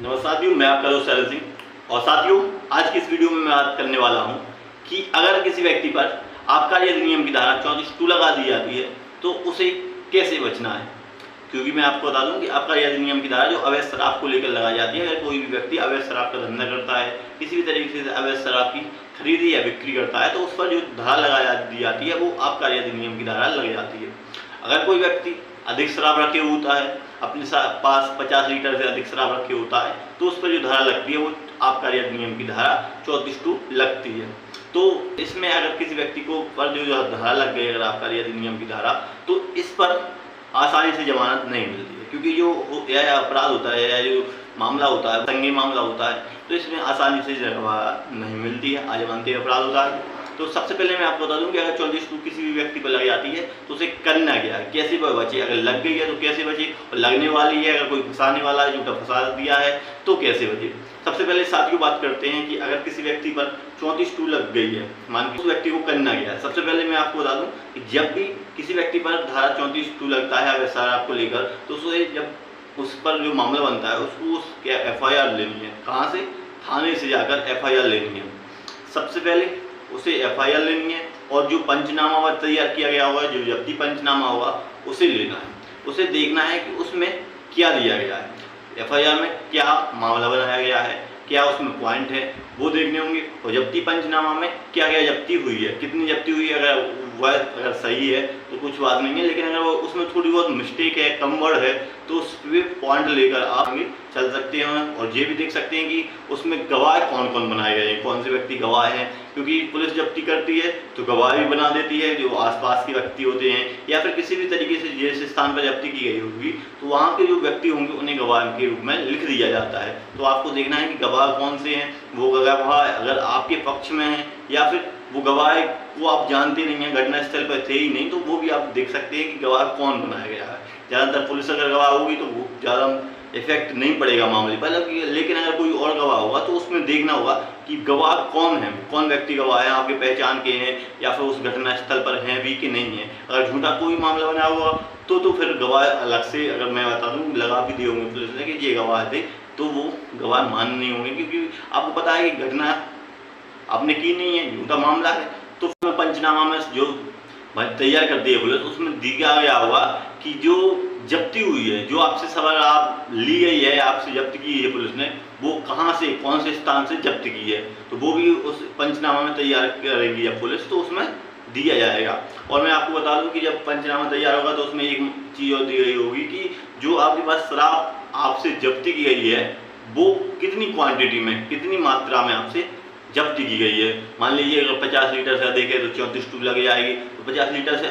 नमस्कार साथियों, मैं आपका दोस्त शैलेंद्र सिंह। और साथियों, आज की इस वीडियो में मैं बात करने वाला हूं कि अगर किसी व्यक्ति पर आबकारी अधिनियम की धारा 34(2) लगा दी जाती है तो उसे कैसे बचना है। क्योंकि मैं आपको बता दूं कि आबकारी अधिनियम की धारा जो अवैध शराब को लेकर लगाई जाती है, अगर कोई भी व्यक्ति अवैध शराब का धंधा करता है, किसी भी तरीके से अवैध शराब की खरीदी या बिक्री करता है, तो उस पर जो धारा लगा दी जाती है वो आबकारी अधिनियम की धारा लग जाती है। अगर कोई व्यक्ति अधिक शराब रखे होता है, अपने पास 50 लीटर से अधिक शराब रखे होता है, तो उस पर जो धारा लगती है वो आबकारी अधिनियम की धारा 34(2) लगती है। तो इसमें अगर किसी व्यक्ति को पर जो धारा लग गई अगर आबकारी अधिनियम की धारा, तो इस पर आसानी से जमानत नहीं मिलती है। क्योंकि जो यह अपराध होता है या जो मामला होता है संज्ञेय मामला होता है, तो इसमें आसानी से जमानत नहीं मिलती है, आजीवन अपराध होता है। तो सबसे पहले मैं आपको बता दूं कि अगर 34(2) किसी भी व्यक्ति पर लग जाती है तो उसे करना क्या है, कैसे वह बचे। अगर लग गई है तो कैसे बचे, और लगने वाली है, अगर कोई फंसाने वाला है, झूठा फंसा दिया है, तो कैसे बचे। सबसे पहले साथियों बात करते हैं कि अगर किसी व्यक्ति पर 34(2) लग गई है, मान के उस व्यक्ति को करना क्या है। सबसे पहले मैं आपको बता दूं कि जब भी किसी व्यक्ति पर धारा 34(2) लगता है अवैध शराब को लेकर, तो उसे जब उस पर जो मामला बनता है उसको FIR लेनी है। कहाँ से? थाने से जाकर FIR लेनी है। सबसे पहले उसे FIR लेनी है, और जो पंचनामा तैयार किया गया होगा, जो जब्ती पंचनामा होगा, उसे लेना है। उसे देखना है कि उसमें क्या दिया गया है, FIR में क्या मामला बनाया गया है, क्या उसमें पॉइंट है, वो देखने होंगे। और जब्ती पंचनामा में क्या क्या जब्ती हुई है, कितनी जब्ती हुई है। अगर सही है तो कुछ बात नहीं है, लेकिन अगर वो उसमें थोड़ी बहुत मिस्टेक है, कम वर्ड है, तो उस पर पॉइंट लेकर आप आगे चल सकते हैं। और ये भी देख सकते हैं कि उसमें गवाह कौन कौन बनाए गए हैं, कौन से व्यक्ति गवाह हैं। क्योंकि पुलिस जब्ती करती है तो गवाह भी बना देती है जो आसपास के व्यक्ति होते हैं, या फिर किसी भी तरीके से जिस स्थान पर जब्ती की गई होगी तो वहाँ के जो व्यक्ति होंगे उन्हें गवाह के रूप में लिख दिया जाता है। तो आपको देखना है कि गवाह कौन से हैं। वो गवाह अगर आपके पक्ष में है, या फिर वो गवाह को आप जानते नहीं हैं, घटनास्थल पर थे ही नहीं, तो वो भी आप देख सकते हैं कि गवाह कौन बनाया गया है। ज़्यादातर पुलिस अगर गवाह होगी तो वो ज़्यादा इफेक्ट नहीं पड़ेगा मामले पर, लेकिन अगर कोई और गवाह होगा तो उसमें देखना होगा कि गवाह कौन है, कौन व्यक्ति गवाह है, आपके पहचान के हैं, या फिर उस घटनास्थल पर हैं भी कि नहीं है। अगर झूठा कोई मामला बना हुआ तो फिर गवाह अलग से, अगर मैं बता दूँ, लगा भी दिए होंगे पुलिस ने कि ये गवाह थे, तो वो गवाह मान नहीं होंगे। क्योंकि आपको पता है कि घटना आपने की नहीं है, झूठा मामला है। तो फिर पंचनामा में जो तैयार करती है पुलिस, उसमें दिया गया होगा कि जो जब्ती हुई है, जो आपसे सवाल आप ली गई है, आपसे जब्त की है पुलिस ने, वो कहाँ से, कौन से स्थान से जब्त की है, तो वो भी उस पंचनामा में तैयार करेगी जब पुलिस, तो उसमें दिया जाएगा। और मैं आपको बता दूं कि जब पंचनामा तैयार होगा तो उसमें एक चीज़ और दी गई होगी कि जो आपके पास शराब आपसे जब्ती की गई है वो कितनी क्वांटिटी में, कितनी मात्रा में आपसे जब्ती की गई है। मान लीजिए अगर 50 लीटर से अधिक है तो 34(2) लग जाएगी। तो 50 लीटर से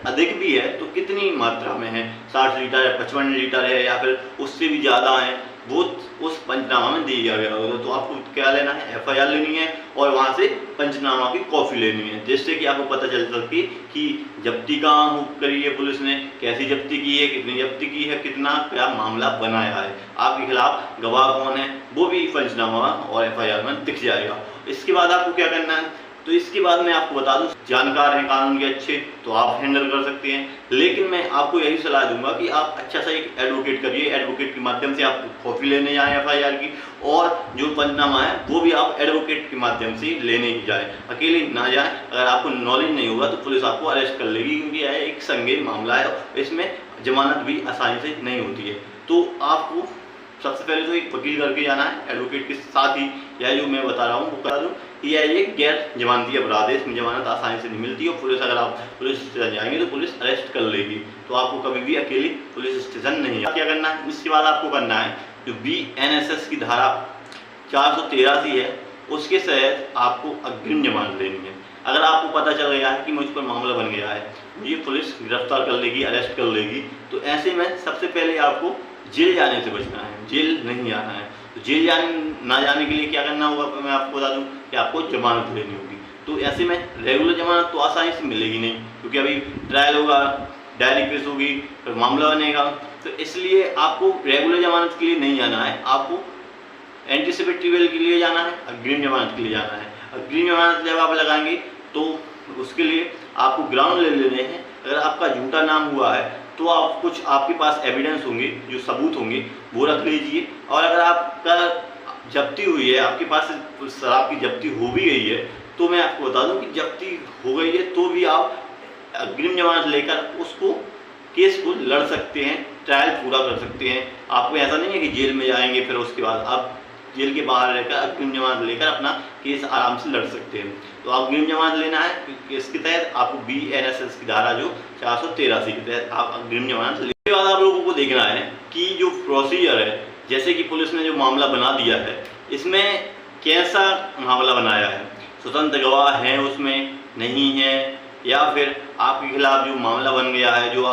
अधिक भी है तो कितनी मात्रा में है, 60 लीटर है, 55 लीटर है, या फिर उससे भी ज़्यादा है, वो उस पंचनामा में दिया गया होगा। तो आपको क्या लेना है, FIR लेनी है, और वहाँ से पंचनामा की कॉपी लेनी है, जिससे कि आपको पता चल सकती है कि जब्ती कहाँ करी है पुलिस ने, कैसी जब्ती की है, कितनी जब्ती की है, कितना क्या मामला बनाया है, आपके खिलाफ गवाह कौन है, वो भी पंचनामा और FIR में दिख जाएगा। इसके बाद आपको क्या करना है, तो इसके बाद मैं आपको बता दूं, जानकार हैं कानून के अच्छे तो आप हैंडल कर सकते हैं, लेकिन मैं आपको यही सलाह दूंगा कि आप अच्छा सा एक एडवोकेट करिए। एडवोकेट के माध्यम से आप कॉपी लेने जाएं FIR की, और जो पंचनामा है वो भी आप एडवोकेट के माध्यम से लेने ही जाएं, अकेले ना जाएं। अगर आपको नॉलेज नहीं होगा तो पुलिस आपको अरेस्ट कर लेगी, क्योंकि यह एक संज्ञेय मामला है, इसमें जमानत भी आसानी से नहीं होती है। तो आपको सबसे पहले तो एक वकील करके जाना है, एडवोकेट के साथ ही यह जो मैं बता रहा हूँ वो करा दूँ कि यह एक गैर जमानती अपराध है, इसमें जमानत आसानी से नहीं मिलती है। और पुलिस, अगर आप पुलिस स्टेशन जाएंगे तो पुलिस अरेस्ट कर लेगी, तो आपको कभी भी अकेले पुलिस स्टेशन नहीं क्या करना है। इसके बाद आपको करना है जो BNSS की धारा 483 है, उसके तहत आपको अग्रिम जमानत लेनी है। अगर आपको पता चल गया है कि मुझ पर मामला बन गया है, मुझे पुलिस गिरफ्तार कर लेगी, अरेस्ट कर लेगी, तो ऐसे में सबसे पहले आपको जेल जाने से बचना है, जेल नहीं आना है। तो जेल ना जाने के लिए क्या करना होगा, मैं आपको बता दूं कि आपको जमानत लेनी होगी। तो ऐसे में रेगुलर जमानत तो आसानी से मिलेगी नहीं, क्योंकि अभी ट्रायल होगा, डायरी पेश होगी, फिर मामला बनेगा। तो इसलिए आपको रेगुलर जमानत के लिए नहीं जाना है, आपको एंटीसिपेटरी बेल के लिए जाना है, अग्रिम जमानत के लिए जाना है। अग्रिम जमानत जब आप लगाएंगे तो उसके लिए आपको ग्राउंड ले लेने हैं। अगर आपका झूठा नाम हुआ है तो आप कुछ आपके पास एविडेंस होंगे, जो सबूत होंगे वो रख लीजिए। और अगर आपका जब्ती हुई है, आपके पास शराब की जब्ती हो भी गई है, तो मैं आपको बता दूं कि जब्ती हो गई है तो भी आप अग्रिम जमानत लेकर उसको केस को लड़ सकते हैं, ट्रायल पूरा कर सकते हैं। आपको ऐसा नहीं है कि जेल में जाएंगे फिर उसके बाद आप जेल के बाहर रहकर अग्रिम जमानत लेकर अपना केस आराम से लड़ सकते हैं। तो अग्रिम जमानत लेना है, इसके तहत आपको BNSS की धारा जो 483 के तहत आप अग्रिम जमानत ले। इसके बाद आप लोगों को देखना है कि जो प्रोसीजर है, जैसे कि पुलिस ने जो मामला बना दिया है, इसमें कैसा मामला बनाया है, स्वतंत्र गवाह हैं उसमें, नहीं है, या फिर आपके खिलाफ जो मामला बन गया है, जो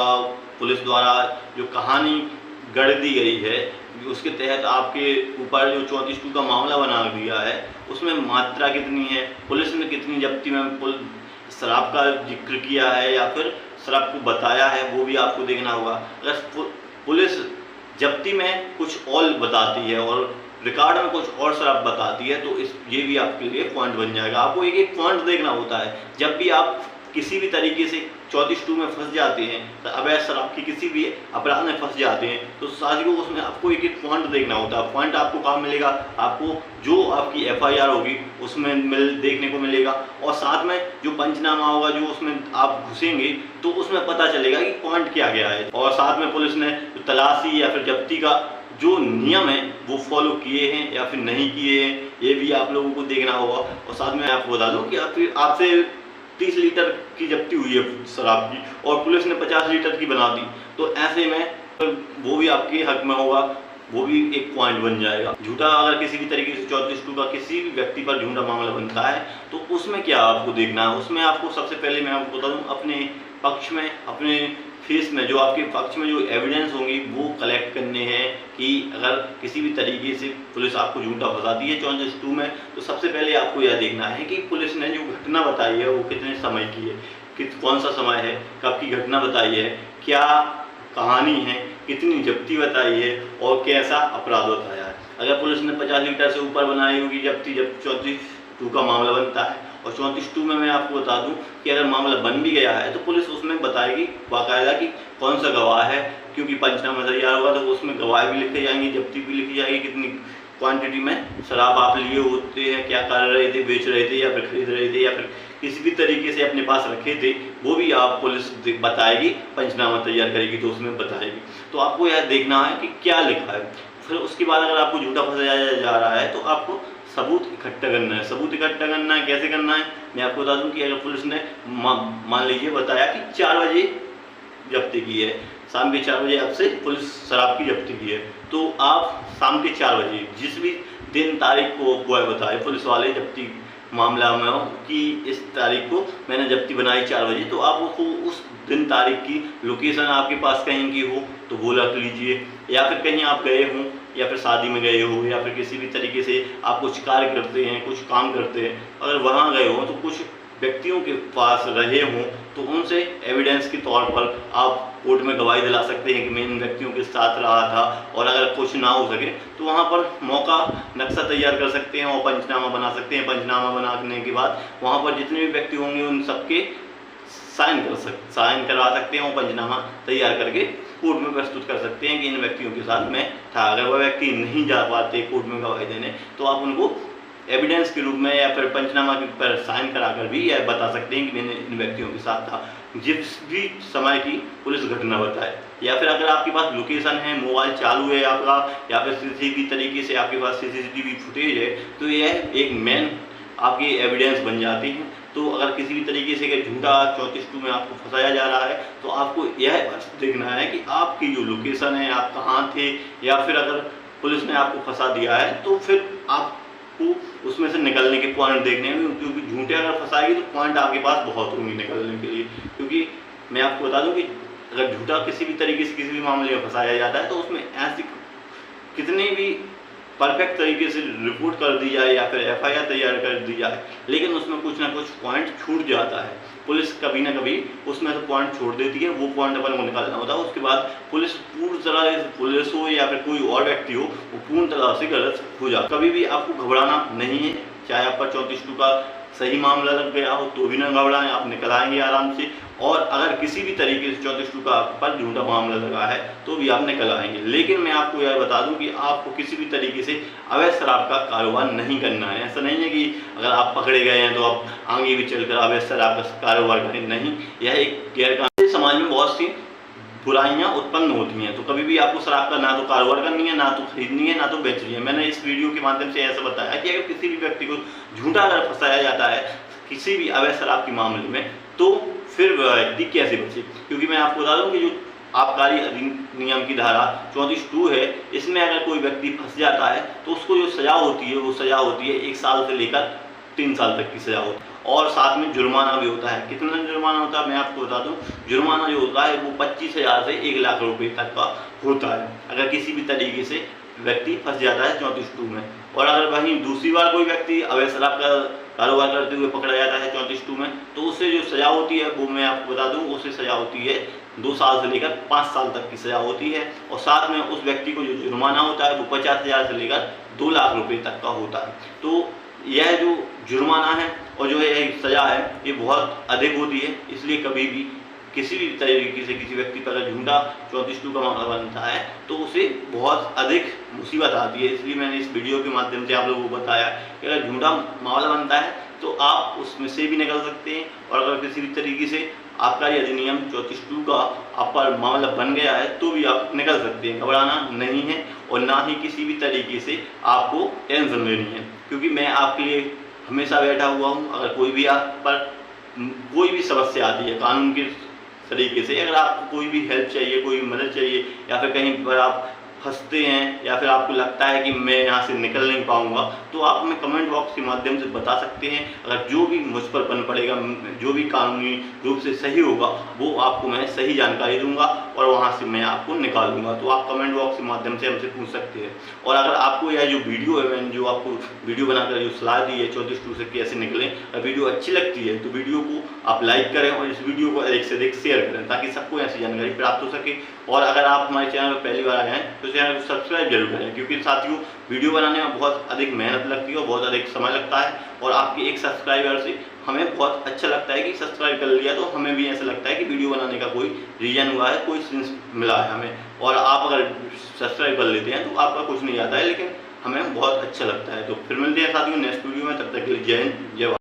पुलिस द्वारा जो कहानी गढ़ दी गई है, उसके तहत आपके ऊपर जो 34(2) का मामला बना दिया है, उसमें मात्रा कितनी है, पुलिस ने कितनी जब्ती में शराब का जिक्र किया है या फिर शराब को बताया है, वो भी आपको देखना होगा। अगर पुलिस जब्ती में कुछ और बताती है और रिकॉर्ड में कुछ और शराब बताती है, तो ये भी आपके लिए पॉइंट बन जाएगा। आपको एक एक पॉइंट देखना होता है। जब भी आप किसी भी तरीके से 34(2) में फंस जाते हैं, तो अवैध शराब की किसी भी अपराध में फंस जाते हैं, तो साजिश को उसमें आपको एक एक पॉइंट देखना होता है। पॉइंट आपको कहाँ मिलेगा, आपको जो आपकी FIR होगी उसमें देखने को मिलेगा, और साथ में जो पंचनामा होगा, जो उसमें आप घुसेंगे तो उसमें पता चलेगा कि पॉइंट क्या गया है। और साथ में पुलिस ने तलाशी या फिर जब्ती का जो नियम है वो फॉलो किए हैं या फिर नहीं किए हैं, ये भी आप लोगों को देखना होगा। और साथ में आपको बता दूं कि आपसे 30 लीटर की जब्ती हुई है शराब की और पुलिस ने 50 लीटर की बना दी, तो ऐसे में वो भी आपके हक में होगा, वो भी एक पॉइंट बन जाएगा। झूठा अगर किसी भी तरीके से 34(2) का किसी भी व्यक्ति पर झूठा मामला बनता है, तो उसमें क्या आपको देखना है, उसमें आपको सबसे पहले मैं आपको बता दूं, अपने पक्ष में, अपने फेस में जो आपके पक्ष में जो एविडेंस होंगी वो कलेक्ट करने हैं। कि अगर किसी भी तरीके से पुलिस आपको झूठा फंसाती है 34(2) में, तो सबसे पहले आपको यह देखना है कि पुलिस ने जो घटना बताई है वो कितने समय की है, कौन सा समय है, कब की घटना बताई है, क्या कहानी है, कितनी जब्ती बताई है और कैसा अपराध बताया है। अगर पुलिस ने 50 लीटर से ऊपर बनाई होगी जब्ती, जब 34(2) का मामला बनता है, और 34(2) में मैं आपको बता दूं कि अगर मामला बन भी गया है तो पुलिस उसमें बताएगी बाकायदा कि कौन सा गवाह है, क्योंकि पंचनामा तैयार होगा तो उसमें गवाह भी लिखे जाएंगे, जब्ती भी लिखी जाएगी, कितनी क्वांटिटी में शराब आप लिए होते हैं, क्या कर रहे थे, बेच रहे थे या फिर खरीद रहे थे या फिर किसी भी तरीके से अपने पास रखे थे, वो भी आप पुलिस बताएगी, पंचनामा तैयार करेगी तो उसमें बताएगी। तो आपको यह देखना है कि क्या लिखा है। फिर उसके बाद अगर आपको झूठा फंसाया जा रहा है तो आपको सबूत इकट्ठा करना है। सबूत इकट्ठा करना है, कैसे करना है मैं आपको बता दूं कि अगर पुलिस ने मान लीजिए बताया कि 4 बजे जब्ती की है, शाम के 4 बजे आपसे पुलिस शराब की जब्ती की है, तो आप शाम के 4 बजे जिस भी दिन तारीख को वो बताए पुलिस वाले जब्ती मामला में हो कि इस तारीख को मैंने जब्ती बनाई 4 बजे, तो आप उसको उस दिन तारीख की लोकेशन आपके पास कहीं की हो तो वो रख लीजिए, या फिर कहीं आप गए हों या फिर शादी में गए हो या फिर किसी भी तरीके से आप कुछ कार्य करते हैं, कुछ काम करते हैं, अगर वहाँ गए हो तो कुछ व्यक्तियों के पास रहे हों तो उनसे एविडेंस के तौर पर आप कोर्ट में गवाही दिला सकते हैं कि मैं इन व्यक्तियों के साथ रहा था। और अगर कुछ ना हो सके तो वहाँ पर मौका नक्शा तैयार कर सकते हैं और पंचनामा बना सकते हैं। पंचनामा बनाने के बाद वहाँ पर जितने भी व्यक्ति होंगे उन सबके साइन करवा सकते हैं और पंचनामा तैयार करके कोर्ट में प्रस्तुत कर सकते हैं कि इन व्यक्तियों के साथ मैं था। अगर वह व्यक्ति नहीं जा पाते कोर्ट में गवाही देने तो आप उनको एविडेंस के रूप में या फिर पंचनामा के पर साइन कराकर भी यह बता सकते हैं कि मैंने इन व्यक्तियों के साथ था, जिस भी समय की पुलिस घटना बताए। या फिर अगर आपके पास लोकेशन है, मोबाइल चालू है आपका, या फिर किसी भी तरीके से आपके पास CCTV फुटेज है, तो यह एक मेन आपकी एविडेंस बन जाती है। तो अगर किसी भी तरीके से झूठा 34(2) में आपको फंसाया जा रहा है तो आपको यह देखना है कि आपकी जो लोकेशन है, आप कहाँ थे, या फिर अगर पुलिस ने आपको फंसा दिया है तो फिर आपको उसमें से निकलने के पॉइंट देखने हैं, क्योंकि झूठे अगर फंसाएगी तो पॉइंट आपके पास बहुत होंगे निकलने के लिए। क्योंकि मैं आपको बता दूं कि अगर झूठा किसी भी तरीके से किसी भी मामले में फंसाया जाता है तो उसमें ऐसी कितनी भी परफेक्ट तरीके से रिपोर्ट कर दी जाए या फिर FIR तैयार कर दी जाए, लेकिन उसमें कुछ ना कुछ पॉइंट छूट जाता है। पुलिस कभी ना कभी उसमें तो पॉइंट छोड़ देती है, वो पॉइंट अपन को निकालना होता है। उसके बाद पुलिस पूरी तरह से, पुलिस हो या फिर कोई और व्यक्ति हो, वो पूर्ण तरह से गलत हो जाता है। कभी भी आपको घबराना नहीं है, चाहे आप पर 34(2) का सही मामला लग गया हो तो भी ना घबराएं, आप निकल आएंगे आराम से। और अगर किसी भी तरीके से 34 का आप पर झूठा मामला लगा है तो भी आप निकल आएंगे। लेकिन मैं आपको यह बता दूं कि आपको किसी भी तरीके से अवैध शराब का कारोबार नहीं करना है। ऐसा नहीं है कि अगर आप पकड़े गए हैं तो आप आगे भी चलकर अवैध शराब का कारोबार करें, नहीं। यह एक गैरकानूनी, समाज में बहुत सी बुराइयां उत्पन्न होती हैं। तो कभी भी आपको शराब का ना तो कारोबार करनी है, ना तो खरीदनी है, ना तो बेचनी है। मैंने इस वीडियो के माध्यम से ऐसा बताया कि अगर किसी भी व्यक्ति को झूठा अगर फंसाया जाता है किसी भी अवैध शराब के मामले में, तो फिर व्यक्ति कैसे बचे। क्योंकि मैं आपको बता दूं कि जो आबकारी अधिनियम की धारा 34(2) है, इसमें अगर कोई व्यक्ति फंस जाता है तो उसको जो सज़ा होती है वो सज़ा होती है 1 साल से लेकर 3 साल तक की सज़ा होती है। और साथ में जुर्माना भी होता है। कितना जुर्माना होता है मैं आपको बता दूं, जुर्माना जो होता है वो 25,000 से 1 लाख रुपए तक का होता है अगर किसी भी तरीके से व्यक्ति फंस जाता है 34(2) में। और अगर वहीं दूसरी बार कोई व्यक्ति अवैध शराब का कारोबार करते हुए पकड़ा जाता है 34(2) में, तो उससे जो सज़ा होती है वो मैं आपको बता दूं, उससे सज़ा होती है 2 साल से लेकर 5 साल तक की सज़ा होती है। और साथ में उस व्यक्ति को जो जुर्माना होता है वो 50,000 से लेकर 2 लाख रुपए तक का होता है। तो यह जो जुर्माना है और जो है सज़ा है ये बहुत अधिक होती है। इसलिए कभी भी किसी भी तरीके से किसी व्यक्ति पर झूठा 34(2) का मामला बनता है तो उसे बहुत अधिक मुसीबत आती है। इसलिए मैंने इस वीडियो के माध्यम से आप लोगों को बताया कि अगर झूठा मामला बनता है तो आप उसमें से भी निकल सकते हैं। और अगर किसी भी तरीके से आबकारी अधिनियम 34(2) का आप पर मामला बन गया है तो भी आप निकल सकते हैं। घबराना नहीं है और ना ही किसी भी तरीके से आपको टेंशन लेनी है, क्योंकि मैं आपके लिए हमेशा बैठा हुआ हूँ। अगर कोई भी आप पर कोई भी समस्या आती है कानून के तरीके से, अगर आपको कोई भी हेल्प चाहिए, कोई मदद चाहिए, या फिर कहीं पर आप फंसते हैं या फिर आपको लगता है कि मैं यहाँ से निकल नहीं पाऊँगा, तो आप हमें कमेंट बॉक्स के माध्यम से बता सकते हैं। अगर जो भी मुझ पर बन पड़ेगा, जो भी कानूनी रूप से सही होगा वो आपको मैं सही जानकारी दूंगा और वहाँ से मैं आपको निकालूंगा। तो आप कमेंट बॉक्स के माध्यम से हमसे पूछ सकते हैं। और अगर आपको यह जो वीडियो है, मैंने जो आपको वीडियो बनाकर जो सलाह दी है 34(2) से कैसे निकलें, अगर वीडियो अच्छी लगती है तो वीडियो को आप लाइक करें और इस वीडियो को अधिक से अधिक शेयर करें ताकि सबको ऐसी जानकारी प्राप्त हो सके। और अगर आप हमारे चैनल पर पहली बार आए हैं तो चैनल को सब्सक्राइब जरूर करें, क्योंकि साथियों वीडियो बनाने में बहुत अधिक मेहनत लगती है और बहुत अधिक समय लगता है। और आपके एक सब्सक्राइबर से हमें बहुत अच्छा लगता है कि सब्सक्राइब कर लिया, तो हमें भी ऐसा लगता है कि वीडियो बनाने का कोई रीजन हुआ है, कोई सेंस मिला है हमें। और आप अगर सब्सक्राइब कर लेते हैं तो आपका कुछ नहीं आता है, लेकिन हमें बहुत अच्छा लगता है। तो फिर मिलते हैं साथियों नेक्स्ट वीडियो में, तब तक के लिए जय हिंद, जय भारत।